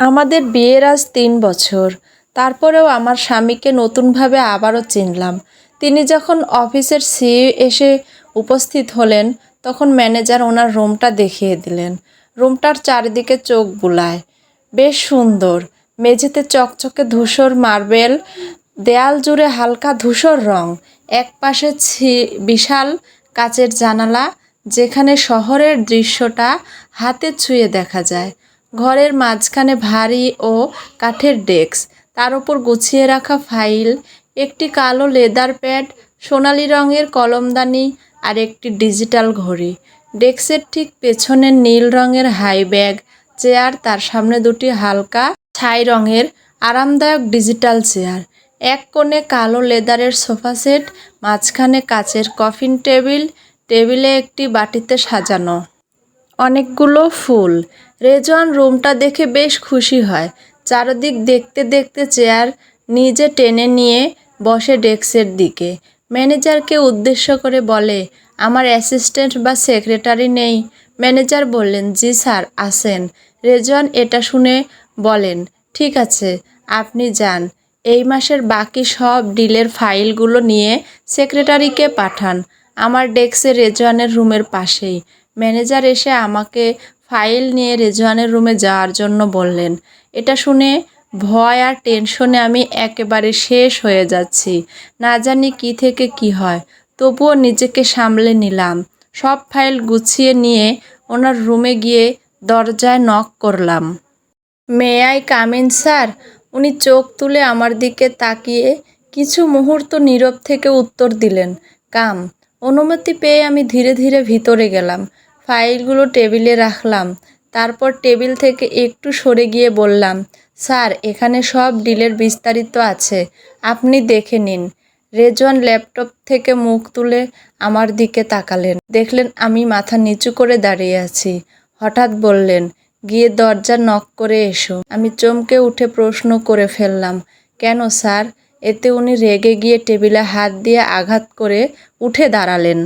আমাদের বিয়ের আজ ৩ বছর। তারপরেও আমার স্বামীকে নতুনভাবে আবারও চিনলাম। তিনি যখন অফিসের এসে উপস্থিত হলেন, তখন ম্যানেজার ওনার রুমটা দেখিয়ে দিলেন। রুমটার চারিদিকে চোখ বুলায়। বেশ সুন্দর। মেঝেতে চকচকে ধূসর মার্বেল, দেয়াল জুড়ে হালকা ধূসর রং। একপাশে বিশাল কাচের জানালা, যেখানে শহরের দৃশ্যটা হাতে ছুঁয়ে দেখা যায়। ঘরের মাঝখানে ভারী ও কাঠের ডেস্ক, তার উপর গুছিয়ে রাখা ফাইল, একটি কালো লেদার প্যাড, সোনালি রঙের কলমদানি আর একটি ডিজিটাল ঘড়ি। ডেস্কের ঠিক পেছনে নীল রঙের হাই ব্যাগ চেয়ার, তার সামনে দুটি হালকা ছাই রঙের আরামদায়ক ডিজিটাল চেয়ার। এক কোণে কালো লেদারের সোফা সেট, মাঝখানে কাচের কফিন টেবিল, টেবিলে একটি বাটিতে সাজানো অনেকগুলো ফুল। রেজওয়ান রুমটা দেখে বেশ খুশি হয়। চারদিক দেখতে দেখতে চেয়ার নিজে টেনে নিয়ে বসে ডেস্কের দিকে। ম্যানেজারকে উদ্দেশ্য করে বলে, আমার অ্যাসিস্ট্যান্ট বা সেক্রেটারি নেই? ম্যানেজার বললেন, জি স্যার আছেন। রেজওয়ান এটা শুনে বলেন, ঠিক আছে, আপনি যান। এই মাসের বাকি সব ডিলের ফাইলগুলো নিয়ে সেক্রেটারিকে পাঠান। আমার ডেস্কে রেজওয়ানের রুমের পাশেই। ম্যানেজার এসে আমাকে ফাইল নিয়ে রেজওয়ানের রুমে যাওয়ার জন্য বললেন। এটা শুনে ভয় আর টেনশনে আমি একেবারে শেষ হয়ে যাচ্ছি। না জানি কি থেকে কি হয়, তবুও নিজেকে সামলে নিলাম। সব ফাইল গুছিয়ে নিয়ে ওনার রুমে গিয়ে দরজায় নক করলাম। May I come in sir? উনি চোখ তুলে আমার দিকে তাকিয়ে কিছু মুহূর্ত নীরব থেকে উত্তর দিলেন, কাম। অনুমতি পেয়ে আমি ধীরে ধীরে ভিতরে গেলাম। ফাইলগুলো টেবিলে রাখলাম। তারপর টেবিল থেকে একটু সরে গিয়ে বললাম, স্যার এখানে সব ডিলের বিস্তারিত আছে, আপনি দেখে নিন। রেজওয়ান ল্যাপটপ থেকে মুখ তুলে আমার দিকে তাকালেন। দেখলেন আমি মাথা নিচু করে দাঁড়িয়ে আছি। হঠাৎ বললেন, গিয়ে দরজা নক করে এসো। আমি চমকে উঠে প্রশ্ন করে ফেললাম, কেন স্যার? এতে উনি রেগে গিয়ে টেবিলে হাত দিয়ে আঘাত করে উঠে দাঁড়ালেন।